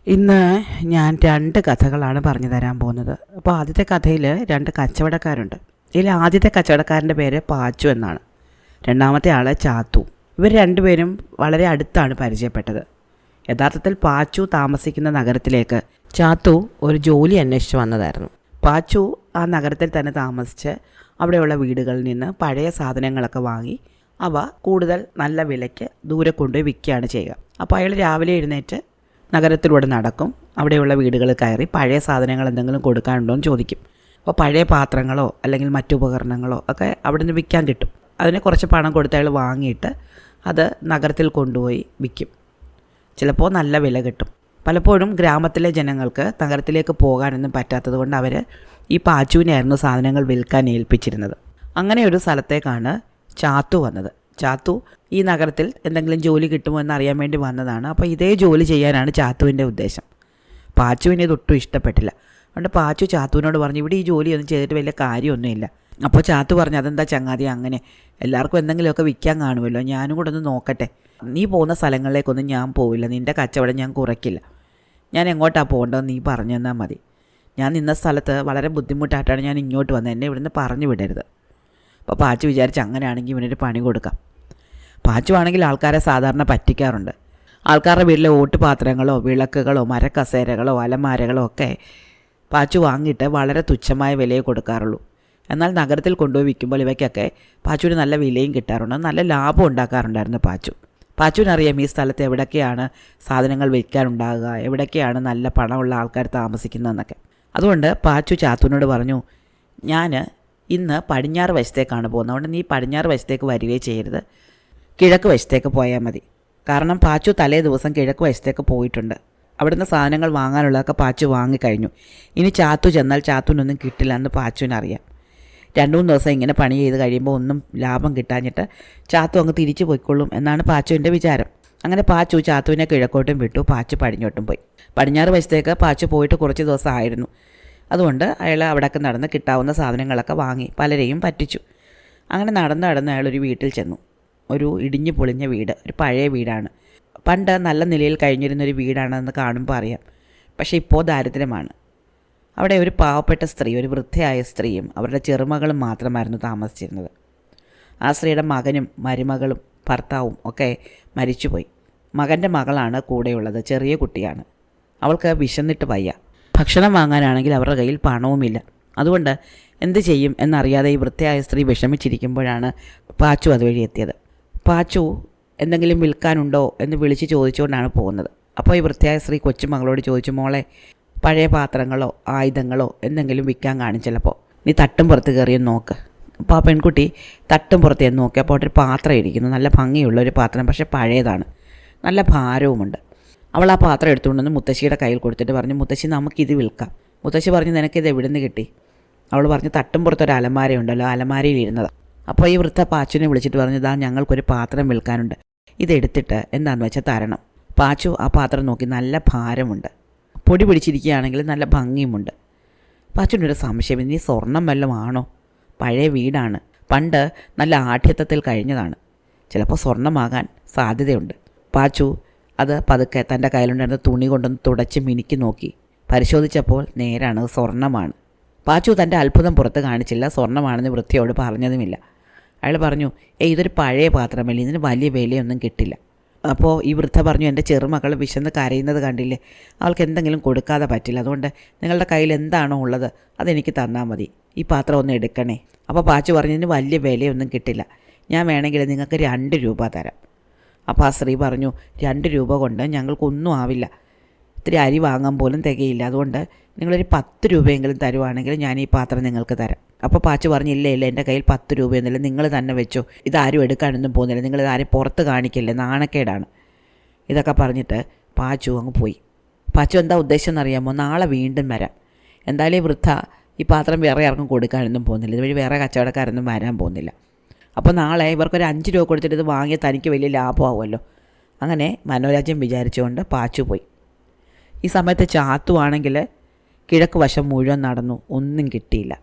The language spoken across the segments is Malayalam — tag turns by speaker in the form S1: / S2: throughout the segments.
S1: ഇന്ന് ഞാൻ 2 കഥകളാണ് പറഞ്ഞു തരാൻ പോകുന്നത്. അപ്പോൾ ആദ്യത്തെ കഥയിൽ 2 കച്ചവടക്കാരുണ്ട്. ഇതിൽ ആദ്യത്തെ കച്ചവടക്കാരൻ്റെ പേര് പാച്ചു എന്നാണ്. രണ്ടാമത്തെ ആൾ ചാത്തു. ഇവർ രണ്ടുപേരും വളരെ അടുത്താണ് പരിചയപ്പെട്ടത്. യഥാർത്ഥത്തിൽ പാച്ചു താമസിക്കുന്ന നഗരത്തിലേക്ക് ചാത്തു ഒരു ജോലി അന്വേഷിച്ച് വന്നതായിരുന്നു. പാച്ചു ആ നഗരത്തിൽ തന്നെ താമസിച്ച് അവിടെയുള്ള വീടുകളിൽ നിന്ന് പഴയ സാധനങ്ങളൊക്കെ വാങ്ങി അവ കൂടുതൽ നല്ല വിലയ്ക്ക് ദൂരെ കൊണ്ടുപോയി വിൽക്കുകയാണ് ചെയ്യുക. അപ്പോൾ അയാൾ രാവിലെ എഴുന്നേറ്റ് നഗരത്തിലൂടെ നടക്കും. അവിടെയുള്ള വീടുകളിൽ കയറി പഴയ സാധനങ്ങൾ എന്തെങ്കിലും കൊടുക്കാനുണ്ടോ എന്ന് ചോദിക്കും. അപ്പോൾ പഴയ പാത്രങ്ങളോ അല്ലെങ്കിൽ മറ്റു ഉപകരണങ്ങളോ ഒക്കെ അവിടെ നിന്ന് വിൽക്കാൻ കിട്ടും. അതിന് കുറച്ച് പണം കൊടുത്ത് അയാൾ വാങ്ങിയിട്ട് അത് നഗരത്തിൽ കൊണ്ടുപോയി വിൽക്കും. ചിലപ്പോൾ നല്ല വില കിട്ടും. പലപ്പോഴും ഗ്രാമത്തിലെ ജനങ്ങൾക്ക് നഗരത്തിലേക്ക് പോകാനൊന്നും പറ്റാത്തത് കൊണ്ട് അവർ ഈ പാച്ചുവിനെയായിരുന്നു സാധനങ്ങൾ വിൽക്കാൻ ഏൽപ്പിച്ചിരുന്നത്. അങ്ങനെ ഒരു സ്ഥലത്തേക്കാണ് ചാത്തു വന്നത്. ചാത്തു ഈ നഗരത്തിൽ എന്തെങ്കിലും ജോലി കിട്ടുമോ എന്നറിയാൻ വേണ്ടി വന്നതാണ്. അപ്പോൾ ഇതേ ജോലി ചെയ്യാനാണ് ചാത്തുവിൻ്റെ ഉദ്ദേശം. പാച്ചുവിനെ ഇതൊട്ടും ഇഷ്ടപ്പെട്ടില്ല. അതുകൊണ്ട് പാച്ചു ചാത്തുവിനോട് പറഞ്ഞു, ഇവിടെ ഈ ജോലിയൊന്നും ചെയ്തിട്ട് വലിയ കാര്യമൊന്നുമില്ല. അപ്പോൾ ചാത്തു പറഞ്ഞു, അതെന്താ ചങ്ങാതി അങ്ങനെ, എല്ലാവർക്കും എന്തെങ്കിലുമൊക്കെ വിൽക്കാൻ കാണുമല്ലോ, ഞാനും കൂടെ ഒന്ന് നോക്കട്ടെ. നീ പോകുന്ന സ്ഥലങ്ങളിലേക്കൊന്നും ഞാൻ പോവില്ല, നിൻ്റെ കച്ചവടം ഞാൻ കുറയ്ക്കില്ല. ഞാൻ എങ്ങോട്ടാണ് പോകേണ്ടതെന്ന് നീ പറഞ്ഞു തന്നാൽ മതി. ഞാൻ നിന്ന സ്ഥലത്ത് വളരെ ബുദ്ധിമുട്ടായിട്ടാണ് ഞാൻ ഇങ്ങോട്ട് വന്നത്, എന്നെ ഇവിടുന്ന് പറഞ്ഞു വിടരുത്. അപ്പോൾ പാച്ചു വിചാരിച്ച് അങ്ങനെയാണെങ്കിൽ ഇവനൊരു പണി കൊടുക്കാം. പാച്ചു ആണെങ്കിൽ ആൾക്കാരെ സാധാരണ പറ്റിക്കാറുണ്ട്. ആൾക്കാരുടെ വീട്ടിലെ ഓട്ടുപാത്രങ്ങളോ വിളക്കുകളോ മരക്കസേരകളോ അലമാരകളോ ഒക്കെ പാച്ചു വാങ്ങിയിട്ട് വളരെ തുച്ഛമായ വിലയെ കൊടുക്കാറുള്ളൂ. എന്നാൽ നഗരത്തിൽ കൊണ്ടുപോയി വിൽക്കുമ്പോൾ ഇവയ്ക്കൊക്കെ പാച്ചുവിന് നല്ല വിലയും കിട്ടാറുണ്ട്, നല്ല ലാഭം ഉണ്ടാക്കാറുണ്ടായിരുന്നു പാച്ചു. പാച്ചുവിനറിയാം ഈ സ്ഥലത്ത് എവിടൊക്കെയാണ് സാധനങ്ങൾ വിൽക്കാനുണ്ടാകുക, എവിടൊക്കെയാണ് നല്ല പണമുള്ള ആൾക്കാർ താമസിക്കുന്നതെന്നൊക്കെ. അതുകൊണ്ട് പാച്ചു ചാത്തുവിനോട് പറഞ്ഞു, ഞാൻ ഇന്ന് പടിഞ്ഞാറ് വശത്തേക്കാണ് പോകുന്നത്, അതുകൊണ്ട് നീ പടിഞ്ഞാറ് വശത്തേക്ക് വരികയും ചെയ്യരുത്, കിഴക്ക് വശത്തേക്ക് പോയാൽ മതി. കാരണം പാച്ചു തലേ ദിവസം കിഴക്ക് വശത്തേക്ക് പോയിട്ടുണ്ട്. അവിടുന്ന് സാധനങ്ങൾ വാങ്ങാനുള്ളതൊക്കെ പാച്ചു വാങ്ങിക്കഴിഞ്ഞു. ഇനി ചാത്തു ചെന്നാൽ ചാത്തുവിനൊന്നും കിട്ടില്ല എന്ന് പാച്ചുവിനറിയാം. 2-3 ദിവസം ഇങ്ങനെ പണി ചെയ്ത് കഴിയുമ്പോൾ ഒന്നും ലാഭം കിട്ടാഞ്ഞിട്ട് ചാത്തു അങ്ങ് തിരിച്ചു പോയിക്കൊള്ളും എന്നാണ് പാച്ചുവിൻ്റെ വിചാരം. അങ്ങനെ പാച്ചു ചാത്തുവിനെ കിഴക്കോട്ടും വിട്ടു, പാച്ചു പടിഞ്ഞോട്ടും പോയി. പടിഞ്ഞാറ് വശത്തേക്ക് പാച്ചു പോയിട്ട് കുറച്ച് ദിവസം ആയിരുന്നു. അതുകൊണ്ട് അയാൾ അവിടെയൊക്കെ നടന്ന് കിട്ടാവുന്ന സാധനങ്ങളൊക്കെ വാങ്ങി പലരെയും പറ്റിച്ചു. അങ്ങനെ നടന്ന് അയാളൊരു വീട്ടിൽ ചെന്നു. ഒരു ഇടിഞ്ഞു പൊളിഞ്ഞ വീട്, ഒരു പഴയ വീടാണ്. പണ്ട് നല്ല നിലയിൽ കഴിഞ്ഞിരുന്നൊരു വീടാണെന്ന് കാണുമ്പോൾ അറിയാം. പക്ഷേ ഇപ്പോൾ ദാരിദ്ര്യമാണ്. അവിടെ ഒരു പാവപ്പെട്ട സ്ത്രീ, ഒരു വൃദ്ധയായ സ്ത്രീയും അവരുടെ ചെറുമകളും മാത്രമായിരുന്നു താമസിച്ചിരുന്നത്. ആ സ്ത്രീയുടെ മകനും മരുമകളും ഭർത്താവും ഒക്കെ മരിച്ചുപോയി. മകൻ്റെ മകളാണ് കൂടെയുള്ളത്, ചെറിയ കുട്ടിയാണ്. അവൾക്ക് വിശന്നിട്ട് വയ്യ. ഭക്ഷണം വാങ്ങാനാണെങ്കിൽ അവരുടെ കയ്യിൽ പണവുമില്ല. അതുകൊണ്ട് എന്ത് ചെയ്യും എന്നറിയാതെ ഈ വൃദ്ധയായ സ്ത്രീ വിഷമിച്ചിരിക്കുമ്പോഴാണ് പാച്ചു അതുവഴി എത്തിയത്. പാച്ചു എന്തെങ്കിലും വിൽക്കാനുണ്ടോ എന്ന് വിളിച്ച് ചോദിച്ചുകൊണ്ടാണ് പോകുന്നത്. അപ്പോൾ ഈ വൃദ്ധയായ സ്ത്രീ കൊച്ചുമകളോട് ചോദിച്ചു, മോളെ, പഴയ പാത്രങ്ങളോ ആയുധങ്ങളോ എന്തെങ്കിലും വിൽക്കാൻ കാണും, ചിലപ്പോൾ നീ തട്ടും പുറത്ത് കയറിയെന്ന് നോക്ക്. അപ്പോൾ ആ പെൺകുട്ടി തട്ടും പുറത്ത് ചെന്ന് നോക്കി. അപ്പോൾ ഒരു പാത്രം ഇരിക്കുന്നു, നല്ല ഭംഗിയുള്ള ഒരു പാത്രം, പക്ഷേ പഴയതാണ്, നല്ല ഭാരവുമുണ്ട്. അവൾ ആ പാത്രം എടുത്തുകൊണ്ടുവന്ന് മുത്തശ്ശിയുടെ കയ്യിൽ കൊടുത്തിട്ട് പറഞ്ഞു, മുത്തശ്ശി നമുക്കിത് വിൽക്കാം. മുത്തശ്ശി പറഞ്ഞു, നിനക്കിത് എവിടെ നിന്ന് കിട്ടി? അവൾ പറഞ്ഞു, തട്ടും പുറത്തൊരു അലമാരയുണ്ടല്ലോ, അലമാരയിൽ ഇരുന്നതാണ്. അപ്പോൾ ഈ വൃദ്ധ പാച്ചുവിനെ വിളിച്ചിട്ട് പറഞ്ഞു, ഇതാ ഞങ്ങൾക്കൊരു പാത്രം വിൽക്കാനുണ്ട്, ഇതെടുത്തിട്ട് എന്താണെന്ന് വെച്ചാൽ തരണം. പാച്ചു ആ പാത്രം നോക്കി, നല്ല ഭാരമുണ്ട്, പൊടി പിടിച്ചിരിക്കുകയാണെങ്കിൽ നല്ല ഭംഗിയുമുണ്ട്. പാച്ചുവിനൊരു സംശയം, ഇനി സ്വർണം വല്ലതും ആണോ? പഴയ വീടാണ്, പണ്ട് നല്ല ആഠ്യത്വത്തിൽ കഴിഞ്ഞതാണ്, ചിലപ്പോൾ സ്വർണ്ണമാകാൻ സാധ്യതയുണ്ട്. പാച്ചു അത് പതുക്കെ തൻ്റെ കയ്യിലുണ്ടായിരുന്ന തുണി കൊണ്ടൊന്ന് തുടച്ച് മിനുക്കി നോക്കി. പരിശോധിച്ചപ്പോൾ നേരാണ്, സ്വർണ്ണമാണ്. പാച്ചു തൻ്റെ അത്ഭുതം പുറത്ത് കാണിച്ചില്ല, സ്വർണ്ണമാണെന്ന് വൃദ്ധയോട് പറഞ്ഞതുമില്ല. അയാൾ പറഞ്ഞു, ഇതൊരു പഴയ പാത്രമല്ലേ, ഇതിന് വലിയ വിലയൊന്നും കിട്ടില്ല. അപ്പോൾ ഈ വൃദ്ധ പറഞ്ഞു, എൻ്റെ ചെറുമകൾ വിശന്ന് കരയുന്നത് കണ്ടില്ലേ, അവൾക്ക് എന്തെങ്കിലും കൊടുക്കാതെ പറ്റില്ല, അതുകൊണ്ട് നിങ്ങളുടെ കയ്യിൽ എന്താണോ ഉള്ളത് അതെനിക്ക് തന്നാൽ മതി, ഈ പാത്രം ഒന്ന് എടുക്കണേ. അപ്പോൾ പാച്ചു പറഞ്ഞു, ഇതിന് വലിയ വിലയൊന്നും കിട്ടില്ല, ഞാൻ വേണമെങ്കിൽ നിങ്ങൾക്ക് 2 രൂപ തരാം. അപ്പോൾ ആ സ്ത്രീ പറഞ്ഞു, 2 രൂപ കൊണ്ട് ഞങ്ങൾക്കൊന്നും ആവില്ല, ഇത്തിരി അരി വാങ്ങാൻ പോലും തികയില്ല, അതുകൊണ്ട് നിങ്ങളൊരു 10 രൂപയെങ്കിലും തരുവാണെങ്കിൽ ഞാൻ ഈ പാത്രം നിങ്ങൾക്ക് തരാം. അപ്പോൾ പാച്ചു പറഞ്ഞു, ഇല്ല എൻ്റെ കയ്യിൽ 10 രൂപയൊന്നുമില്ല, നിങ്ങൾ തന്നെ വെച്ചോ, ഇതാരും എടുക്കാനൊന്നും പോകുന്നില്ല, നിങ്ങളിതാരും പുറത്ത് കാണിക്കില്ലേ, നാണക്കേടാണ്. ഇതൊക്കെ പറഞ്ഞിട്ട് പാച്ചു അങ്ങ് പോയി. പാച്ചു എന്താ ഉദ്ദേശം എന്നറിയാമോ? നാളെ വീണ്ടും വരാം, എന്തായാലും ഈ വൃദ്ധ ഈ പാത്രം വേറെ ആർക്കും കൊടുക്കാനൊന്നും പോകുന്നില്ല, ഇതുവഴി വേറെ കച്ചവടക്കാരൊന്നും വരാൻ പോകുന്നില്ല. അപ്പോൾ നാളെ ഇവർക്കൊരു 5 രൂപ കൊടുത്തിട്ട് ഇത് വാങ്ങിയാൽ തനിക്ക് വലിയ ലാഭമാവുമല്ലോ. അങ്ങനെ മനോരാജ്യം വിചാരിച്ചുകൊണ്ട് പാച്ചു പോയി. ഈ സമയത്ത് ചാത്തു ആണെങ്കിൽ കിഴക്ക് വശം മുഴുവൻ നടന്നു, ഒന്നും കിട്ടിയില്ല.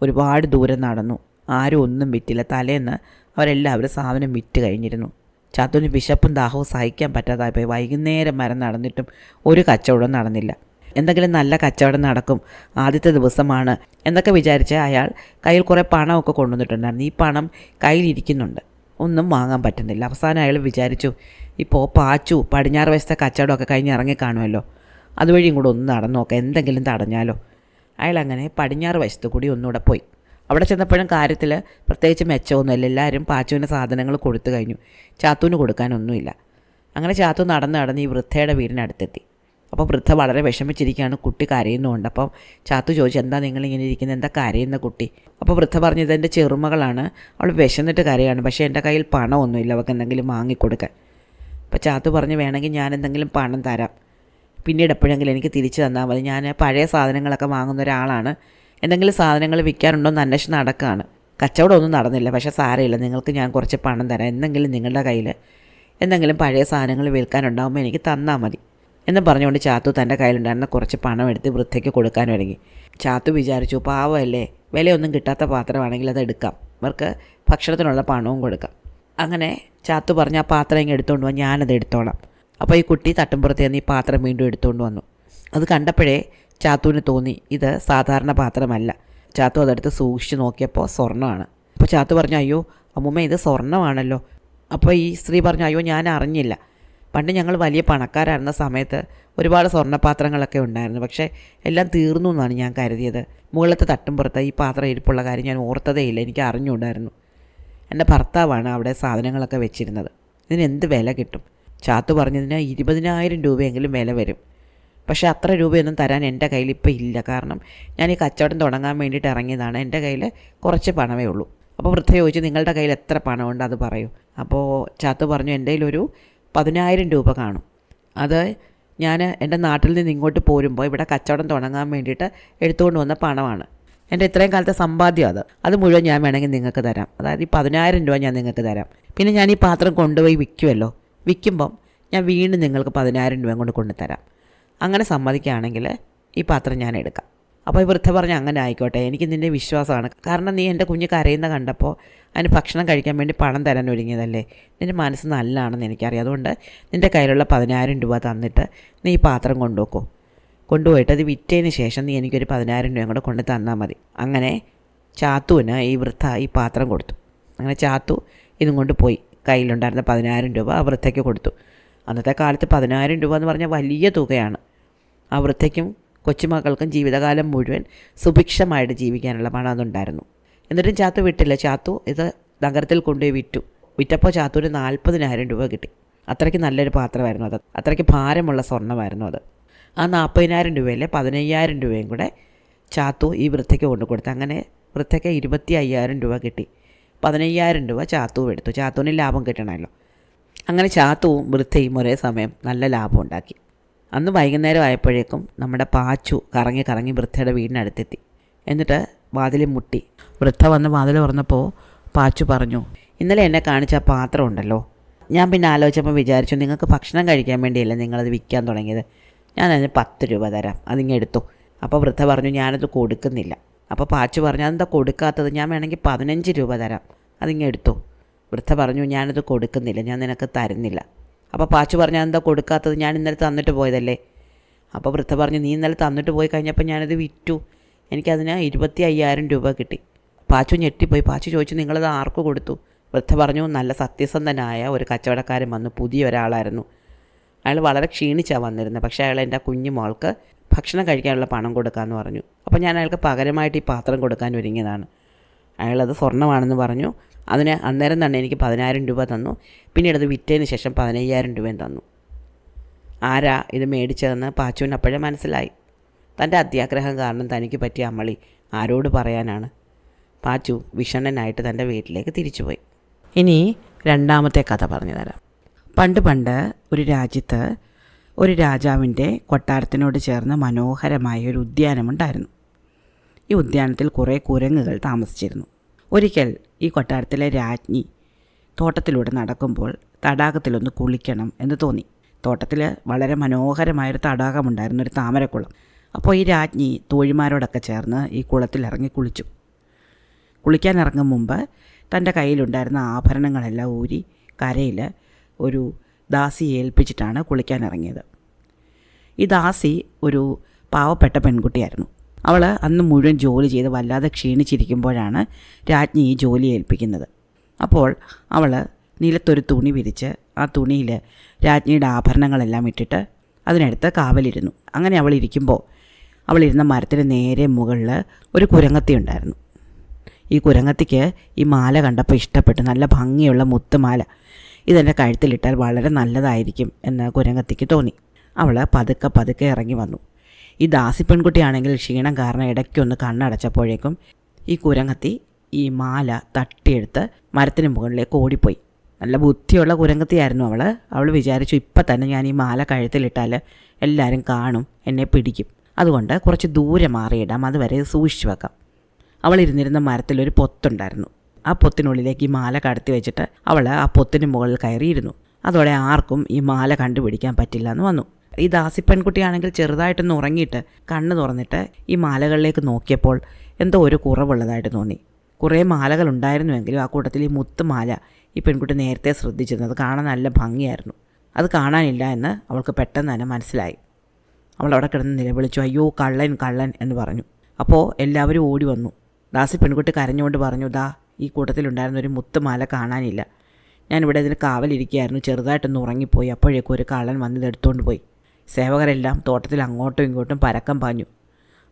S1: ഒരുപാട് ദൂരം നടന്നു, ആരും ഒന്നും വിറ്റില്ല. തലേന്ന് അവരെല്ലാവരും സാധനം വിറ്റ് കഴിഞ്ഞിരുന്നു. ചാത്തുവിന് വിശപ്പും ദാഹവും സഹിക്കാൻ പറ്റാതായിപ്പോയി. വൈകുന്നേരം വരെ നടന്നിട്ടും ഒരു കച്ചവടം നടന്നില്ല. എന്തെങ്കിലും നല്ല കച്ചവടം നടക്കും, ആദ്യത്തെ ദിവസമാണ് എന്നൊക്കെ വിചാരിച്ച് അയാൾ കയ്യിൽ കുറേ പണമൊക്കെ കൊണ്ടുവന്നിട്ടുണ്ടായിരുന്നു. ഈ പണം കയ്യിലിരിക്കുന്നുണ്ട്, ഒന്നും വാങ്ങാൻ പറ്റുന്നില്ല. അവസാനം അയാൾ വിചാരിച്ചു, ഇപ്പോൾ പാച്ചു പടിഞ്ഞാറ് വശത്തെ കച്ചവടമൊക്കെ കഴിഞ്ഞ് ഇറങ്ങിക്കാണുമല്ലോ, അതുവഴിയും കൂടെ ഒന്ന് നടന്നു നോക്കാം, എന്തെങ്കിലും തടഞ്ഞാലോ. അയാൾ അങ്ങനെ പടിഞ്ഞാറ് വശത്ത് കൂടി ഒന്നുകൂടെ പോയി. അവിടെ ചെന്നപ്പോഴും കാര്യത്തിൽ പ്രത്യേകിച്ച് മെച്ചമൊന്നുമില്ല. എല്ലാവരും പാച്ചുവിൻ്റെ സാധനങ്ങൾ കൊടുത്തു കഴിഞ്ഞു. ചാത്തുവിന് കൊടുക്കാനൊന്നുമില്ല. അങ്ങനെ ചാത്തു നടന്ന് ഈ വൃദ്ധയുടെ വീടിനടുത്തെത്തി. അപ്പോൾ വൃദ്ധ വളരെ വിഷമിച്ചിരിക്കുകയാണ്, കുട്ടി കരയുന്നുമുണ്ട്. അപ്പം ചാത്തു ചോദിച്ചു, എന്താ നിങ്ങളിങ്ങനെ ഇരിക്കുന്നത്, എന്താ കരയുന്ന കുട്ടി? അപ്പോൾ വൃദ്ധ പറഞ്ഞു, ഇതെൻ്റെ ചെറുമകളാണ്, അവൾ വിശന്നിട്ട് കരയാണ്, പക്ഷേ എൻ്റെ കയ്യിൽ പണമൊന്നുമില്ല അവൾക്ക് എന്തെങ്കിലും വാങ്ങിക്കൊടുക്കാൻ. അപ്പോൾ ചാത്തു പറഞ്ഞു, വേണമെങ്കിൽ ഞാൻ എന്തെങ്കിലും പണം തരാം, പിന്നീട് എപ്പോഴെങ്കിലും എനിക്ക് തിരിച്ചു തന്നാൽ മതി. ഞാൻ പഴയ സാധനങ്ങളൊക്കെ വാങ്ങുന്ന ഒരാളാണ്, എന്തെങ്കിലും സാധനങ്ങൾ വിൽക്കാനുണ്ടോ എന്ന് അന്വേഷണം നടക്കുകയാണ്. കച്ചവടമൊന്നും നടന്നില്ല, പക്ഷേ സാരമില്ല, നിങ്ങൾക്ക് ഞാൻ കുറച്ച് പണം തരാം, എന്തെങ്കിലും നിങ്ങളുടെ കയ്യിൽ എന്തെങ്കിലും പഴയ സാധനങ്ങൾ വിൽക്കാനുണ്ടാകുമ്പോൾ എനിക്ക് തന്നാൽ മതി എന്ന് പറഞ്ഞുകൊണ്ട് ചാത്തു തൻ്റെ കയ്യിലുണ്ടായിരുന്ന കുറച്ച് പണം എടുത്ത് വൃദ്ധയ്ക്ക് കൊടുക്കാൻ ഒരുങ്ങി. ചാത്തു വിചാരിച്ചു, പാവമല്ലേ, വിലയൊന്നും കിട്ടാത്ത പാത്രമാണെങ്കിൽ അത് എടുക്കാം, ഇവർക്ക് ഭക്ഷണത്തിനുള്ള പണവും കൊടുക്കാം. അങ്ങനെ ചാത്തു പറഞ്ഞ്, ആ പാത്രം ഇങ്ങനെ എടുത്തുകൊണ്ട് പോകാൻ, ഞാനത് എടുത്തോളാം. അപ്പോൾ ഈ കുട്ടി തട്ടുംപുറത്ത് നിന്ന് ഈ പാത്രം വീണ്ടും എടുത്തുകൊണ്ട് വന്നു. അത് കണ്ടപ്പോഴേ ചാത്തുവിന് തോന്നി, ഇത് സാധാരണ പാത്രമല്ല. ചാത്തു അതെടുത്ത് സൂക്ഷിച്ച് നോക്കിയപ്പോൾ സ്വർണ്ണമാണ്. അപ്പോൾ ചാത്തു പറഞ്ഞു, അയ്യോ അമ്മൂമ്മ, ഇത് സ്വർണ്ണമാണല്ലോ. അപ്പോൾ ഈ സ്ത്രീ പറഞ്ഞു, അയ്യോ ഞാൻ അറിഞ്ഞില്ല, പണ്ട് ഞങ്ങൾ വലിയ പണക്കാരായിരുന്ന സമയത്ത് ഒരുപാട് സ്വർണ്ണപാത്രങ്ങളൊക്കെ ഉണ്ടായിരുന്നു, പക്ഷേ എല്ലാം തീർന്നു എന്നാണ് ഞാൻ കരുതിയത്. മുകളിലത്തെ തട്ടുംപുറത്ത് ഈ പാത്രം ഇരിപ്പുള്ള കാര്യം ഞാൻ ഓർത്തതേയില്ല, എനിക്ക് അറിഞ്ഞുണ്ടായിരുന്നു. എൻ്റെ ഭർത്താവാണ് അവിടെ സാധനങ്ങളൊക്കെ വെച്ചിരുന്നത്, ഇതിന് എന്ത് വില കിട്ടും? ചാത്തു പറഞ്ഞതിന് 20,000 രൂപയെങ്കിലും വില വരും. പക്ഷേ അത്ര രൂപയൊന്നും തരാൻ എൻ്റെ കയ്യിൽ ഇപ്പോൾ ഇല്ല, കാരണം ഞാൻ ഈ കച്ചവടം തുടങ്ങാൻ വേണ്ടിയിട്ട് ഇറങ്ങിയതാണ്, എൻ്റെ കയ്യിൽ കുറച്ച് പണമേ ഉള്ളൂ. അപ്പോൾ വൃദ്ധ ചോദിച്ചു, നിങ്ങളുടെ കയ്യിൽ എത്ര പണമുണ്ട് അത് പറയൂ. അപ്പോൾ ചാത്തു പറഞ്ഞു, എൻ്റെ കയ്യിലൊരു 10,000 രൂപ കാണും. അത് ഞാൻ എൻ്റെ നാട്ടിൽ നിന്ന് ഇങ്ങോട്ട് പോരുമ്പോൾ ഇവിടെ കച്ചവടം തുടങ്ങാൻ വേണ്ടിയിട്ട് എടുത്തുകൊണ്ട് വന്ന പണമാണ്. എൻ്റെ ഇത്രയും കാലത്തെ സമ്പാദ്യം അത് മുഴുവൻ ഞാൻ വേണമെങ്കിൽ നിങ്ങൾക്ക് തരാം. അതായത് ഈ 10,000 രൂപ ഞാൻ നിങ്ങൾക്ക് തരാം. പിന്നെ ഞാൻ ഈ പാത്രം കൊണ്ടുപോയി വിൽക്കുമല്ലോ, വിൽക്കുമ്പം ഞാൻ വീണ്ടും നിങ്ങൾക്ക് 10,000 രൂപ കൊണ്ട് കൊണ്ടുതരാം. അങ്ങനെ സമ്മതിക്കുകയാണെങ്കിൽ ഈ പാത്രം ഞാൻ എടുക്കാം. അപ്പോൾ ഈ വൃദ്ധ പറഞ്ഞ്, അങ്ങനെ ആയിക്കോട്ടെ, എനിക്ക് നിൻ്റെ വിശ്വാസമാണ്, കാരണം നീ എൻ്റെ കുഞ്ഞ് കരയുന്ന കണ്ടപ്പോൾ അതിന് ഭക്ഷണം കഴിക്കാൻ വേണ്ടി പണം തരാൻ ഒരുങ്ങിയതല്ലേ, നിൻ്റെ മനസ്സ് നല്ലതാണെന്ന് എനിക്കറിയാം, അതുകൊണ്ട് നിൻ്റെ കയ്യിലുള്ള 10,000 രൂപ തന്നിട്ട് നീ ഈ പാത്രം കൊണ്ടുപോയിട്ട് അത് വിറ്റതിന് ശേഷം നീ എനിക്കൊരു 10,000 രൂപയും കൂടെ കൊണ്ട് തന്നാൽ മതി. അങ്ങനെ ചാത്തുവിന് ഈ വൃദ്ധ ഈ പാത്രം കൊടുത്തു. അങ്ങനെ ചാത്തു ഇതും കൊണ്ട് പോയി കയ്യിലുണ്ടായിരുന്ന 10,000 രൂപ ആ വൃദ്ധയ്ക്ക് കൊടുത്തു. അന്നത്തെ കാലത്ത് 10,000 രൂപ എന്ന് പറഞ്ഞാൽ വലിയ തുകയാണ്. ആ വൃദ്ധയ്ക്കും കൊച്ചുമക്കൾക്കും ജീവിതകാലം മുഴുവൻ സുഭിക്ഷമായിട്ട് ജീവിക്കാനുള്ള പണം അതുണ്ടായിരുന്നു. എന്നിട്ടും ചാത്തു വിട്ടില്ല. ചാത്തു ഇത് നഗരത്തിൽ കൊണ്ടുപോയി വിറ്റപ്പോൾ ചാത്തുവിന് 40,000 രൂപ കിട്ടി. അത്രയ്ക്ക് നല്ലൊരു പാത്രമായിരുന്നു അത്, അത്രയ്ക്ക് ഭാരമുള്ള സ്വർണ്ണമായിരുന്നു അത്. ആ 40,000 രൂപയിലെ 15,000 രൂപയും കൂടെ ചാത്തു ഈ വൃദ്ധയ്ക്ക് കൊണ്ടു കൊടുത്തു. അങ്ങനെ വൃദ്ധയ്ക്ക് 25,000 രൂപ കിട്ടി. 15,000 രൂപ ചാത്തുവും എടുത്തു. ചാത്തുവിന് ലാഭം കിട്ടണമല്ലോ. അങ്ങനെ ചാത്തുവും വൃദ്ധയും ഒരേ സമയം നല്ല ലാഭം ഉണ്ടാക്കി. അന്ന് വൈകുന്നേരം ആയപ്പോഴേക്കും നമ്മുടെ പാച്ചു കറങ്ങി വൃദ്ധയുടെ വീടിനടുത്തെത്തി. എന്നിട്ട് വാതിലിൽ മുട്ടി. വൃദ്ധ വന്ന് വാതിൽ തുറന്നപ്പോൾ പാച്ചു പറഞ്ഞു, ഇന്നലെ എന്നെ കാണിച്ച ആ പാത്രം ഉണ്ടല്ലോ, ഞാൻ പിന്നെ ആലോചിച്ചപ്പോൾ വിചാരിച്ചു നിങ്ങൾക്ക് ഭക്ഷണം കഴിക്കാൻ വേണ്ടിയല്ലേ നിങ്ങളത് വിൽക്കാൻ തുടങ്ങിയത്, ഞാനതിന് 10 രൂപ തരാം, അതിങ്ങ് എടുത്തു. അപ്പോൾ വൃദ്ധ പറഞ്ഞു, ഞാനത് കൊടുക്കുന്നില്ല. അപ്പോൾ പാച്ചു പറഞ്ഞു, അതെന്താ കൊടുക്കാത്തത്, ഞാൻ വേണമെങ്കിൽ 15 രൂപ തരാം, അതിങ്ങ് എടുത്തു. വൃദ്ധ പറഞ്ഞു, ഞാനത് കൊടുക്കുന്നില്ല, ഞാൻ നിനക്ക് തരുന്നില്ല. അപ്പോൾ പാച്ചു പറഞ്ഞു, അതെന്താ കൊടുക്കാത്തത്, ഞാൻ ഇന്നലെ തന്നിട്ട് പോയതല്ലേ. അപ്പോൾ വൃദ്ധ പറഞ്ഞു, നീ ഇന്നലെ തന്നിട്ട് പോയി കഴിഞ്ഞപ്പോൾ ഞാനത് വിറ്റു, എനിക്കതിന് 25,000 രൂപ കിട്ടി. പാച്ചു ഞെട്ടിപ്പോയി. പാച്ചു ചോദിച്ചു, നിങ്ങളത് ആർക്ക് കൊടുത്തു? വൃദ്ധ പറഞ്ഞു, നല്ല സത്യസന്ധനായ ഒരു കച്ചവടക്കാരൻ വന്നു, പുതിയ ഒരാളായിരുന്നു. അയാൾ വളരെ ക്ഷീണിച്ചാണ് വന്നിരുന്നത്, പക്ഷേ അയാൾ എൻ്റെ കുഞ്ഞു മോൾക്ക് ഭക്ഷണം കഴിക്കാനുള്ള പണം കൊടുക്കാമെന്ന് പറഞ്ഞു. അപ്പോൾ ഞാൻ അയാൾക്ക് പകരമായിട്ട് ഈ പാത്രം കൊടുക്കാൻ ഒരുങ്ങിയതാണ്. അയാളത് സ്വർണ്ണമാണെന്ന് പറഞ്ഞു. അതിന് അന്നേരം തന്നെ എനിക്ക് 10,000 രൂപ തന്നു. പിന്നീട് അത് വിറ്റതിന് ശേഷം 15,000 രൂപയും തന്നു. ആരാ ഇത് മേടിച്ചതെന്ന് പാച്ചുവിന് അപ്പോഴേ മനസ്സിലായി. തൻ്റെ അത്യാഗ്രഹം കാരണം തനിക്ക് പറ്റിയ അമളി ആരോട് പറയാനാണ്. പാച്ചു വിഷണ്ണനായിട്ട് തൻ്റെ വീട്ടിലേക്ക് തിരിച്ചുപോയി. ഇനി രണ്ടാമത്തെ കഥ പറഞ്ഞു തരാം. പണ്ട് ഒരു രാജ്യത്ത് ഒരു രാജാവിൻ്റെ കൊട്ടാരത്തിനോട് ചേർന്ന് മനോഹരമായ ഒരു ഉദ്യാനമുണ്ടായിരുന്നു. ഈ ഉദ്യാനത്തിൽ കുറേ കുരങ്ങുകൾ താമസിച്ചിരുന്നു. ഒരിക്കൽ ഈ കൊട്ടാരത്തിലെ രാജ്ഞി തോട്ടത്തിലൂടെ നടക്കുമ്പോൾ തടാകത്തിലൊന്ന് കുളിക്കണം എന്ന് തോന്നി. തോട്ടത്തിൽ വളരെ മനോഹരമായൊരു തടാകമുണ്ടായിരുന്നു, ഒരു താമരക്കുളം. അപ്പോൾ ഈ രാജ്ഞി തോഴിമാരോടൊക്കെ ചേർന്ന് ഈ കുളത്തിലിറങ്ങി കുളിച്ചു. കുളിക്കാനിറങ്ങും മുമ്പ് തൻ്റെ കയ്യിലുണ്ടായിരുന്ന ആഭരണങ്ങളെല്ലാം ഊരി കരയിൽ ഒരു ദാസിയെ ഏൽപ്പിച്ചിട്ടാണ് കുളിക്കാൻ ഇറങ്ങിയത്. ഈ ദാസി ഒരു പാവപ്പെട്ട പെൺകുട്ടിയായിരുന്നു. അവൾ അന്ന് മുഴുവൻ ജോലി ചെയ്ത് വല്ലാതെ ക്ഷീണിച്ചിരിക്കുമ്പോഴാണ് രാജ്ഞി ഈ ജോലി ഏൽപ്പിക്കുന്നത്. അപ്പോൾ അവൾ നിലത്തൊരു തുണി വിരിച്ച് ആ തുണിയിൽ രാജ്ഞിയുടെ ആഭരണങ്ങളെല്ലാം ഇട്ടിട്ട് അതിനടുത്ത് കാവലിരുന്നു. അങ്ങനെ അവൾ ഇരിക്കുമ്പോൾ അവളിരുന്ന മരത്തിന് നേരെ മുകളിൽ ഒരു കുരങ്ങത്തി ഉണ്ടായിരുന്നു. ഈ കുരങ്ങത്തിക്ക് ഈ മാല കണ്ടപ്പോൾ ഇഷ്ടപ്പെട്ടു. നല്ല ഭംഗിയുള്ള മുത്തുമാല, ഇതെൻ്റെ കഴുത്തിലിട്ടാൽ വളരെ നല്ലതായിരിക്കും എന്ന് കുരങ്ങത്തിക്ക് തോന്നി. അവൾ പതുക്കെ പതുക്കെ ഇറങ്ങി വന്നു. ഈ ദാസി പെൺകുട്ടിയാണെങ്കിൽ ക്ഷീണം കാരണം ഇടയ്ക്കൊന്ന് കണ്ണടച്ചപ്പോഴേക്കും ഈ കുരങ്ങത്തി ഈ മാല തട്ടിയെടുത്ത് മരത്തിന് മുകളിലേക്ക് ഓടിപ്പോയി. നല്ല ബുദ്ധിയുള്ള കുരങ്ങത്തിയായിരുന്നു അവൾ. അവൾ വിചാരിച്ചു, ഇപ്പം തന്നെ ഞാൻ ഈ മാല കഴുത്തിലിട്ടാൽ എല്ലാവരും കാണും, എന്നെ പിടിക്കും. അതുകൊണ്ട് കുറച്ച് ദൂരെ മാറിയിടാം, അതുവരെ സൂക്ഷിച്ചു വെക്കാം. അവൾ ഇരുന്നിരുന്ന മരത്തിലൊരു പൊത്തുണ്ടായിരുന്നു. ആ പൊത്തിനുള്ളിലേക്ക് ഈ മാല കടത്തി വെച്ചിട്ട് അവൾ ആ പൊത്തിന് മുകളിൽ കയറിയിരുന്നു. അതോടെ ആർക്കും ഈ മാല കണ്ടുപിടിക്കാൻ പറ്റില്ല എന്ന് വന്നു. ഈ ദാസി പെൺകുട്ടിയാണെങ്കിൽ ചെറുതായിട്ടൊന്ന് ഉറങ്ങിയിട്ട് കണ്ണ് തുറന്നിട്ട് ഈ മാലകളിലേക്ക് നോക്കിയപ്പോൾ എന്തോ ഒരു കുറവുള്ളതായിട്ട് തോന്നി. കുറേ മാലകൾ ഉണ്ടായിരുന്നുവെങ്കിലും ആ കൂട്ടത്തിൽ ഈ മുത്തുമാല ഈ പെൺകുട്ടി നേരത്തെ ശ്രദ്ധിച്ചിരുന്നത് കാണാൻ നല്ല ഭംഗിയായിരുന്നു. അത് കാണാനില്ല എന്ന് അവൾക്ക് പെട്ടെന്ന് തന്നെ മനസ്സിലായി. അവൾ അവിടെ കിടന്ന് നിലവിളിച്ചു, അയ്യോ കള്ളൻ കള്ളൻ എന്ന് പറഞ്ഞു. അപ്പോൾ എല്ലാവരും ഓടി വന്നു. ദാസി പെൺകുട്ടി കരഞ്ഞുകൊണ്ട് പറഞ്ഞു, ദാ ഈ കൂട്ടത്തിലുണ്ടായിരുന്ന ഒരു മുത്തുമാല കാണാനില്ല. ഞാനിവിടെ ഇതിന് കാവലിരിക്കുകയായിരുന്നു, ചെറുതായിട്ടൊന്ന് ഉറങ്ങിപ്പോയി. അപ്പോഴേക്കും ഒരു കള്ളൻ വന്ന് ഇതെടുത്തുകൊണ്ട് പോയി. സേവകരെല്ലാം തോട്ടത്തിൽ അങ്ങോട്ടും ഇങ്ങോട്ടും പരക്കം പാഞ്ഞു.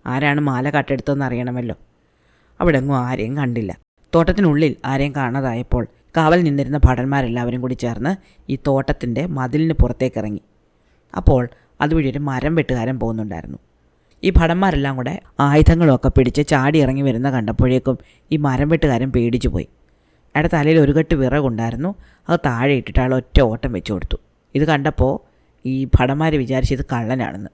S1: ആരാണ് മാല കട്ടെടുത്തതെന്ന് അറിയണമല്ലോ. അവിടെ എങ്ങും ആരെയും കണ്ടില്ല. തോട്ടത്തിനുള്ളിൽ ആരെയും കാണാതായപ്പോൾ കാവൽ നിന്നിരുന്ന ഭടന്മാരെല്ലാവരും കൂടി ചേർന്ന് ഈ തോട്ടത്തിൻ്റെ മതിലിന് പുറത്തേക്ക് ഇറങ്ങി. അപ്പോൾ അതുവഴി ഒരു മരം വെട്ടുകാരൻ പോകുന്നുണ്ടായിരുന്നു. ഈ ഭടന്മാരെല്ലാം കൂടെ ആയുധങ്ങളൊക്കെ പിടിച്ച് ചാടി ഇറങ്ങി വരുന്ന കണ്ടപ്പോഴേക്കും ഈ മരം വെട്ടുകാരൻ പേടിച്ചു പോയി. അയാളുടെ തലയിൽ ഒരു കെട്ട് വിറകുണ്ടായിരുന്നു. അത് താഴെ ഇട്ടിട്ട് അയാൾ ഒറ്റ ഓട്ടം വെച്ചു കൊടുത്തു. ഇത് കണ്ടപ്പോൾ ഈ ഭടന്മാർ വിചാരിച്ചത് കള്ളനാണെന്ന്.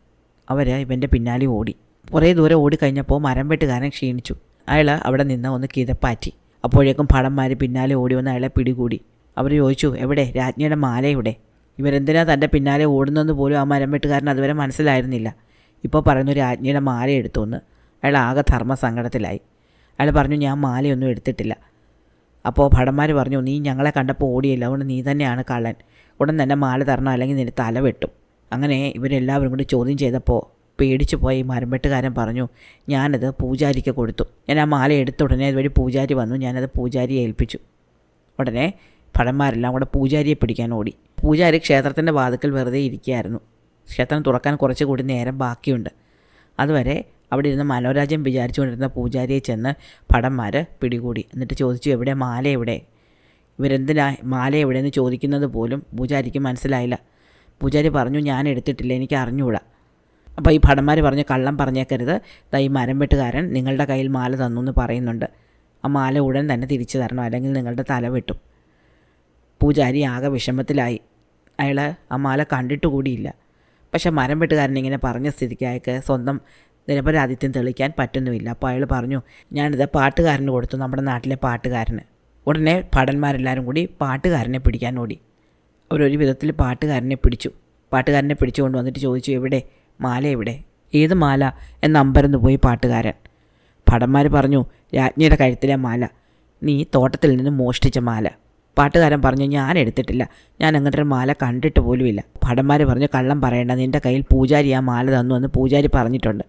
S1: അവർ ഇവൻ്റെ പിന്നാലെ ഓടി. കുറേ ദൂരം ഓടിക്കഴിഞ്ഞപ്പോൾ മരം വെട്ടുകാരൻ ക്ഷീണിച്ചു. അയാൾ അവിടെ നിന്ന് ഒന്ന് കിതപ്പാറ്റി. അപ്പോഴേക്കും ഭടന്മാർ പിന്നാലെ ഓടി വന്ന് അയാളെ പിടികൂടി. അവർ ചോദിച്ചു, എവിടെ രാജ്ഞിയുടെ മാല എവിടെ? ഇവരെന്തിനാ തൻ്റെ പിന്നാലെ ഓടുന്നതെന്ന് പോലും ആ മരം വെട്ടുകാരൻ അതുവരെ മനസ്സിലായിരുന്നില്ല. ഇപ്പോൾ പറയുന്നു രാജ്ഞിയുടെ മാല എടുത്തുവെന്ന്. അയാൾ ആകെ ധർമ്മസങ്കടത്തിലായി. അയാൾ പറഞ്ഞു, ഞാൻ മാലയൊന്നും എടുത്തിട്ടില്ല. അപ്പോൾ ഭടന്മാർ പറഞ്ഞു, നീ ഞങ്ങളെ കണ്ടപ്പോൾ ഓടിയില്ല, അതുകൊണ്ട് നീ തന്നെയാണ് കള്ളൻ. ഉടൻ തന്നെ മാല തരണം, അല്ലെങ്കിൽ നിന്റെ തല വെട്ടും. അങ്ങനെ ഇവരെല്ലാവരും കൂടി ചോദ്യം ചെയ്തപ്പോൾ പേടിച്ചു പോയി മരം വെട്ടുകാരൻ പറഞ്ഞു, ഞാനത് പൂജാരിക്ക് കൊടുത്തു. ഞാൻ ആ മാല എടുത്ത ഉടനെ അതുവഴി പൂജാരി വന്നു, ഞാനത് പൂജാരിയെ ഏൽപ്പിച്ചു. ഉടനെ ഭടന്മാരെല്ലാം കൂടെ പൂജാരിയെ പിടിക്കാൻ ഓടി. പൂജാരി ക്ഷേത്രത്തിൻ്റെ വാതിക്കൽ വെറുതെ ഇരിക്കുകയായിരുന്നു. ക്ഷേത്രം തുറക്കാൻ കുറച്ചുകൂടി നേരം ബാക്കിയുണ്ട്. അതുവരെ അവിടെ ഇരുന്ന് മനോരാജ്യം വിചാരിച്ചുകൊണ്ടിരുന്ന പൂജാരിയെ ചെന്ന് ഭടന്മാർ പിടികൂടി. എന്നിട്ട് ചോദിച്ചു, എവിടെ മാല എവിടെ? ഇവരെന്തിനാ മാല എവിടെയെന്ന് ചോദിക്കുന്നത് പോലും പൂജാരിക്ക് മനസ്സിലായില്ല. പൂജാരി പറഞ്ഞു, ഞാൻ എടുത്തിട്ടില്ല, എനിക്ക് അറിഞ്ഞുകൂടാ. അപ്പോൾ ഈ ഭടന്മാർ പറഞ്ഞു, കള്ളം പറഞ്ഞേക്കരുത്, ഈ മരം വെട്ടുകാരൻ നിങ്ങളുടെ കയ്യിൽ മാല തന്നു എന്ന് പറയുന്നുണ്ട്. ആ മാല ഉടൻ തന്നെ തിരിച്ചു തരണം, അല്ലെങ്കിൽ നിങ്ങളുടെ തല വെട്ടും. പൂജാരി ആകെ വിഷമത്തിലായി. അയാൾ ആ മാല കണ്ടിട്ട് കൂടിയില്ല. പക്ഷെ മരം വെട്ടുകാരൻ ഇങ്ങനെ പറഞ്ഞ സ്ഥിതിക്ക് അയാൾക്ക് സ്വന്തം നിരപരാധിത്യം തെളിയിക്കാൻ പറ്റുന്നുമില്ല. അപ്പോൾ അയാൾ പറഞ്ഞു, ഞാനിത് പാട്ടുകാരന് കൊടുത്തു, നമ്മുടെ നാട്ടിലെ പാട്ടുകാരന്. ഉടനെ ഭടന്മാരെല്ലാവരും കൂടി പാട്ടുകാരനെ പിടിക്കാൻ ഓടി. അവരൊരു വിധത്തിൽ പാട്ടുകാരനെ പിടിച്ചു. പാട്ടുകാരനെ പിടിച്ചുകൊണ്ട് വന്നിട്ട് ചോദിച്ചു, എവിടെ മാല എവിടെ? ഏത് മാല എന്ന് അമ്പരന്ന് പോയി പാട്ടുകാരൻ. ഭടന്മാർ പറഞ്ഞു, രാജ്ഞിയുടെ കഴുത്തിലെ മാല, നീ തോട്ടത്തിൽ നിന്ന് മോഷ്ടിച്ച മാല. പാട്ടുകാരൻ പറഞ്ഞു, ഞാൻ എടുത്തിട്ടില്ല, ഞാൻ അങ്ങനത്തെ ഒരു മാല കണ്ടിട്ട് പോലുമില്ല. ഭടന്മാർ പറഞ്ഞു, കള്ളം പറയേണ്ട, നിൻ്റെ കയ്യിൽ പൂജാരി ആ മാല തന്നു എന്ന് പൂജാരി പറഞ്ഞിട്ടുണ്ട്.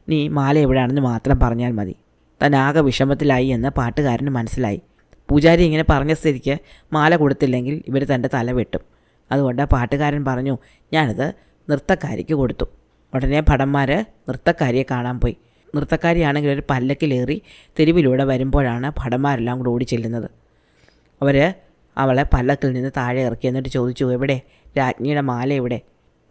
S1: നീ മാല എവിടെയാണെന്ന് മാത്രം പറഞ്ഞാൽ മതി. താൻ ആകെ വിഷമത്തിലായി എന്ന് പാട്ടുകാരന് മനസ്സിലായി. പൂജാരി ഇങ്ങനെ പറഞ്ഞ സ്ഥിതിക്ക് മാല കൊടുത്തില്ലെങ്കിൽ ഇവർ തൻ്റെ തല വെട്ടും. അതുകൊണ്ട് പാട്ടുകാരൻ പറഞ്ഞു, ഞാനത് നൃത്തക്കാരിക്ക് കൊടുത്തു. ഉടനെ ഭടന്മാർ നൃത്തക്കാരിയെ കാണാൻ പോയി. നൃത്തക്കാരിയാണെങ്കിൽ ഒരു പല്ലക്കിലേറി തെരുവിലൂടെ വരുമ്പോഴാണ് ഭടന്മാരെല്ലാം കൂടെ ഓടി ചെല്ലുന്നത്. അവർ അവളെ പല്ലക്കിൽ നിന്ന് താഴെ ഇറക്കി. എന്നിട്ട് ചോദിച്ചു, എവിടെ രാജ്ഞിയുടെ മാല എവിടെ?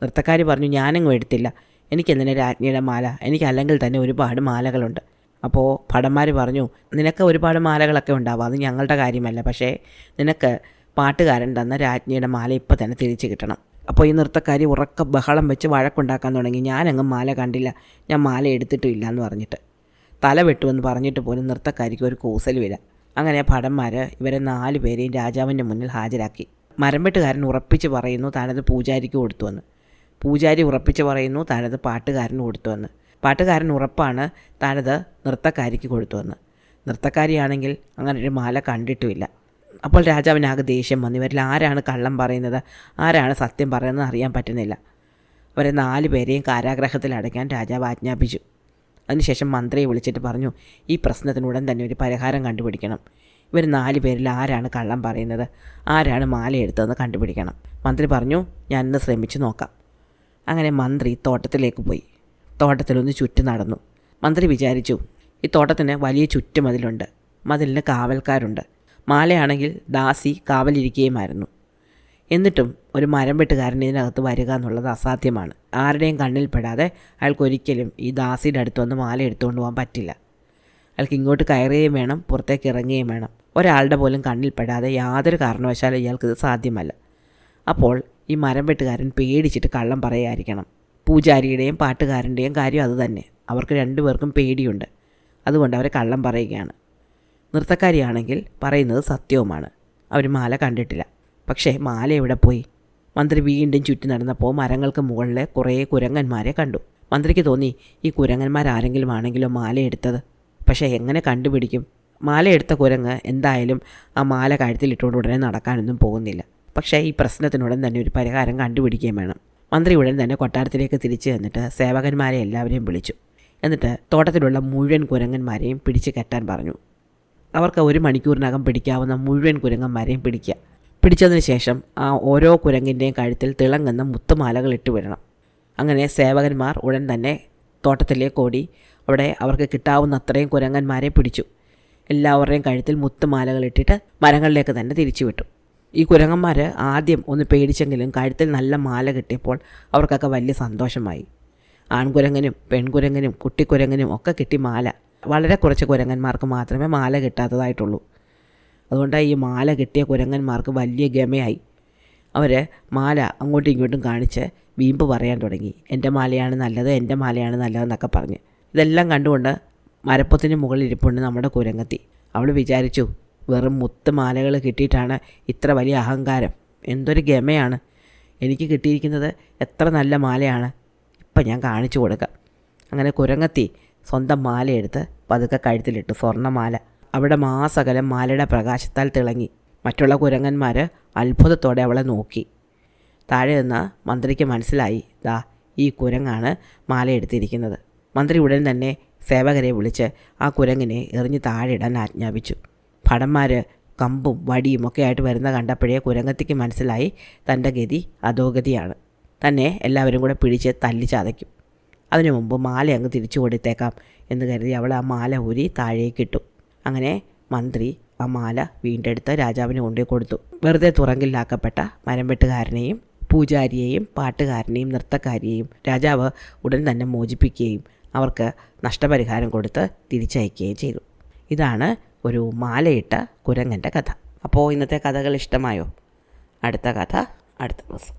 S1: നൃത്തക്കാരി പറഞ്ഞു, ഞാനെങ്ങും എടുത്തില്ല, എനിക്കെന്തിനാ രാജ്ഞിയുടെ മാല, എനിക്കല്ലെങ്കിൽ തന്നെ ഒരുപാട് മാലകളുണ്ട്. അപ്പോൾ ഭടന്മാർ പറഞ്ഞു, നിനക്ക് ഒരുപാട് മാലകളൊക്കെ ഉണ്ടാവും, അത് ഞങ്ങളുടെ കാര്യമല്ല, പക്ഷേ നിനക്ക് പാട്ടുകാരൻ തന്ന രാജ്ഞിയുടെ മാല ഇപ്പം തന്നെ തിരിച്ച് കിട്ടണം. അപ്പോൾ ഈ നൃത്തക്കാരി ഉറക്ക ബഹളം വെച്ച് വഴക്കുണ്ടാക്കാൻ തുടങ്ങി. ഞാനെങ്ങും മാല കണ്ടില്ല, ഞാൻ മാല എടുത്തിട്ടുമില്ല എന്ന് പറഞ്ഞിട്ട്. തല വെട്ടുമെന്ന് പറഞ്ഞിട്ട് പോലും നൃത്തക്കാരിക്ക് ഒരു കൂസലുമില്ല. അങ്ങനെ ഭടന്മാർ ഇവരെ 4 പേരെയും രാജാവിൻ്റെ മുന്നിൽ ഹാജരാക്കി. മരം വെട്ടുകാരൻ ഉറപ്പിച്ച് പറയുന്നു താനത് പൂജാരിക്ക് കൊടുത്തുവെന്ന്. പൂജാരി ഉറപ്പിച്ച് പറയുന്നു താനത് പാട്ടുകാരന് കൊടുത്തുവെന്ന്. പാട്ടുകാരൻ ഉറപ്പാണ് താനത് നൃത്തക്കാരിക്ക് കൊടുത്തുവെന്ന്. നൃത്തക്കാരിയാണെങ്കിൽ അങ്ങനെ ഒരു മാല കണ്ടിട്ടുമില്ല. അപ്പോൾ രാജാവിനാകെ ദേഷ്യം വന്നു. ഇവരിൽ ആരാണ് കള്ളം പറയുന്നത്, ആരാണ് സത്യം പറയുന്നത് അറിയാൻ പറ്റുന്നില്ല. അവരെ 4 പേരെയും കാരാഗ്രഹത്തിൽ അടയ്ക്കാൻ രാജാവ് ആജ്ഞാപിച്ചു. അതിനുശേഷം മന്ത്രിയെ വിളിച്ചിട്ട് പറഞ്ഞു, ഈ പ്രശ്നത്തിനുടൻ തന്നെ ഒരു പരിഹാരം കണ്ടുപിടിക്കണം. ഇവർ 4 പേരിൽ ആരാണ് കള്ളം പറയുന്നത്, ആരാണ് മാല എടുത്തതെന്ന് കണ്ടുപിടിക്കണം. മന്ത്രി പറഞ്ഞു, ഞാൻ ഇന്ന് ശ്രമിച്ചു നോക്കാം. അങ്ങനെ മന്ത്രി തോട്ടത്തിലേക്ക് പോയി. തോട്ടത്തിലൊന്ന് ചുറ്റും നടന്നു. മന്ത്രി വിചാരിച്ചു, ഈ തോട്ടത്തിന് വലിയ ചുറ്റുമതിലുണ്ട്, മതിലിന് കാവൽക്കാരുണ്ട്. മാലയാണെങ്കിൽ ദാസി കാവലിരിക്കുകയുമായിരുന്നു. എന്നിട്ടും ഒരു മരം വെട്ടുകാരൻ ഇതിനകത്ത് വരിക എന്നുള്ളത് അസാധ്യമാണ്. ആരുടെയും കണ്ണിൽപ്പെടാതെ അയാൾക്കൊരിക്കലും ഈ ദാസിയുടെ അടുത്ത് വന്ന് മാല എടുത്തുകൊണ്ട് പോകാൻ പറ്റില്ല. അയാൾക്ക് ഇങ്ങോട്ട് കയറുകയും വേണം, പുറത്തേക്ക് ഇറങ്ങുകയും വേണം. ഒരാളുടെ പോലും കണ്ണിൽപ്പെടാതെ യാതൊരു കാരണവശാലും ഇയാൾക്കിത് സാധ്യമല്ല. അപ്പോൾ ഈ മരം വെട്ടുകാരൻ പേടിച്ചിട്ട് കള്ളം പറയുകയായിരിക്കണം. പൂജാരിയുടെയും പാട്ടുകാരൻ്റെയും കാര്യം അതുതന്നെ. അവർക്ക് 2 പേർക്കും പേടിയുണ്ട്. അതുകൊണ്ട് അവർ കള്ളം പറയുകയാണ്. നൃത്തക്കാരിയാണെങ്കിൽ പറയുന്നത് സത്യവുമാണ്. അവർ മാല കണ്ടിട്ടില്ല. പക്ഷേ മാല എവിടെ പോയി? മന്ത്രി വീണ്ടും ചുറ്റി നടന്നപ്പോൾ മരങ്ങൾക്ക് മുകളിൽ കുറേ കുരങ്ങന്മാരെ കണ്ടു. മന്ത്രിക്ക് തോന്നി, ഈ കുരങ്ങന്മാരാരെങ്കിലും ആണെങ്കിലോ മാല എടുത്തത്. പക്ഷേ എങ്ങനെ കണ്ടുപിടിക്കും? മാല എടുത്ത കുരങ്ങ് എന്തായാലും ആ മാല കഴുത്തിലിട്ടുകൊണ്ട് ഉടനെ നടക്കാനൊന്നും പോകുന്നില്ല. പക്ഷേ ഈ പ്രശ്നത്തിനുടൻ തന്നെ ഒരു പരിഹാരം കണ്ടുപിടിക്കുകയും വേണം. മന്ത്രി ഉടൻ തന്നെ കൊട്ടാരത്തിലേക്ക് തിരിച്ചു ചെന്നിട്ട് സേവകന്മാരെ എല്ലാവരെയും വിളിച്ചു. എന്നിട്ട് തോട്ടത്തിലുള്ള മുഴുവൻ കുരങ്ങന്മാരെയും പിടിച്ച് കെട്ടാൻ പറഞ്ഞു. അവർക്ക് 1 മണിക്കൂറിനകം പിടിക്കാവുന്ന മുഴുവൻ കുരങ്ങന്മാരെയും പിടിക്കുക. പിടിച്ചതിന് ശേഷം ആ ഓരോ കുരങ്ങിൻ്റെയും കഴുത്തിൽ തിളങ്ങുന്ന മുത്തുമാലകൾ ഇട്ടുവിടണം. അങ്ങനെ സേവകന്മാർ ഉടൻ തന്നെ തോട്ടത്തിലേക്ക് ഓടി അവിടെ അവർക്ക് കിട്ടാവുന്ന അത്രയും കുരങ്ങന്മാരെ പിടിച്ചു. എല്ലാവരുടെയും കഴുത്തിൽ മുത്തുമാലകൾ ഇട്ടിട്ട് മരങ്ങളിലേക്ക് തന്നെ തിരിച്ചു വിട്ടു. ഈ കുരങ്ങന്മാർ ആദ്യം ഒന്ന് പേടിച്ചെങ്കിലും കഴുത്തിൽ നല്ല മാല കിട്ടിയപ്പോൾ അവർക്കൊക്കെ വലിയ സന്തോഷമായി. ആൺകുരങ്ങനും പെൺകുരങ്ങനും കുട്ടിക്കുരങ്ങനും ഒക്കെ കിട്ടി മാല. വളരെ കുറച്ച് കുരങ്ങന്മാർക്ക് മാത്രമേ മാല കിട്ടാത്തതായിട്ടുള്ളൂ. അതുകൊണ്ട് ഈ മാല കിട്ടിയ കുരങ്ങന്മാർക്ക് വലിയ ഗമയായി. അവർ മാല അങ്ങോട്ടും ഇങ്ങോട്ടും കാണിച്ച് വീമ്പ് പറയാൻ തുടങ്ങി. എൻ്റെ മാലയാണ് നല്ലത്, എൻ്റെ മാലയാണ് നല്ലതെന്നൊക്കെ പറഞ്ഞ്. ഇതെല്ലാം കണ്ടുകൊണ്ട് മരപ്പൊത്തിന് മുകളിൽ ഇരിപ്പുണ്ട് നമ്മുടെ കുരങ്ങത്തി. അവൾ വിചാരിച്ചു, വെറും മുത്തുമാലകൾ കിട്ടിയിട്ടാണ് ഇത്ര വലിയ അഹങ്കാരം. എന്തൊരു ഗമയാണ് എനിക്ക് കിട്ടിയിരിക്കുന്നത്, എത്ര നല്ല മാലയാണ്, ഇപ്പം ഞാൻ കാണിച്ചു കൊടുക്കാം. അങ്ങനെ കുരങ്ങത്തി സ്വന്തം മാലയെടുത്ത് പതുക്കെ കഴുത്തിലിട്ടു. സ്വർണ്ണമാല അവിടെ മാസകലം മാലയുടെ പ്രകാശത്താൽ തിളങ്ങി. മറ്റുള്ള കുരങ്ങന്മാർ അത്ഭുതത്തോടെ അവളെ നോക്കി. താഴെ നിന്ന് മന്ത്രിക്ക് മനസ്സിലായി, ദാ ഈ കുരങ്ങാണ് മാലയെടുത്തിരിക്കുന്നത്. മന്ത്രി ഉടൻ തന്നെ സേവകരെ വിളിച്ച് ആ കുരങ്ങിനെ എറിഞ്ഞ് താഴെ ഇടാൻ ആജ്ഞാപിച്ചു. ഭടന്മാർ കമ്പും വടിയും ഒക്കെ ആയിട്ട് വരുന്ന കണ്ടപ്പോഴേ കുരങ്ങത്തിക്ക് മനസ്സിലായി തൻ്റെ ഗതി അധോഗതിയാണ്. തന്നെ എല്ലാവരും കൂടെ പിടിച്ച് തല്ലി ചതയ്ക്കും. അതിനു മുമ്പ് മാല അങ്ങ് തിരിച്ചു കൊടുത്തേക്കാം എന്ന് കരുതി അവൾ ആ മാല ഊരി താഴേക്കിട്ടു. അങ്ങനെ മന്ത്രി ആ മാല വീണ്ടെടുത്ത് രാജാവിന് കൊണ്ടു കൊടുത്തു. വെറുതെ തുറങ്കിലാക്കപ്പെട്ട മരം വെട്ടുകാരനെയും പൂജാരിയെയും പാട്ടുകാരനെയും നൃത്തക്കാരിയെയും രാജാവ് ഉടൻ തന്നെ മോചിപ്പിക്കുകയും അവർക്ക് നഷ്ടപരിഹാരം കൊടുത്ത് തിരിച്ചയക്കുകയും ചെയ്തു. ഇതാണ് ഒരു മാലയിട്ട കുരങ്ങൻ്റെ കഥ. അപ്പോൾ ഇന്നത്തെ കഥകൾ ഇഷ്ടമായോ? അടുത്ത കഥ അടുത്ത ദിവസം.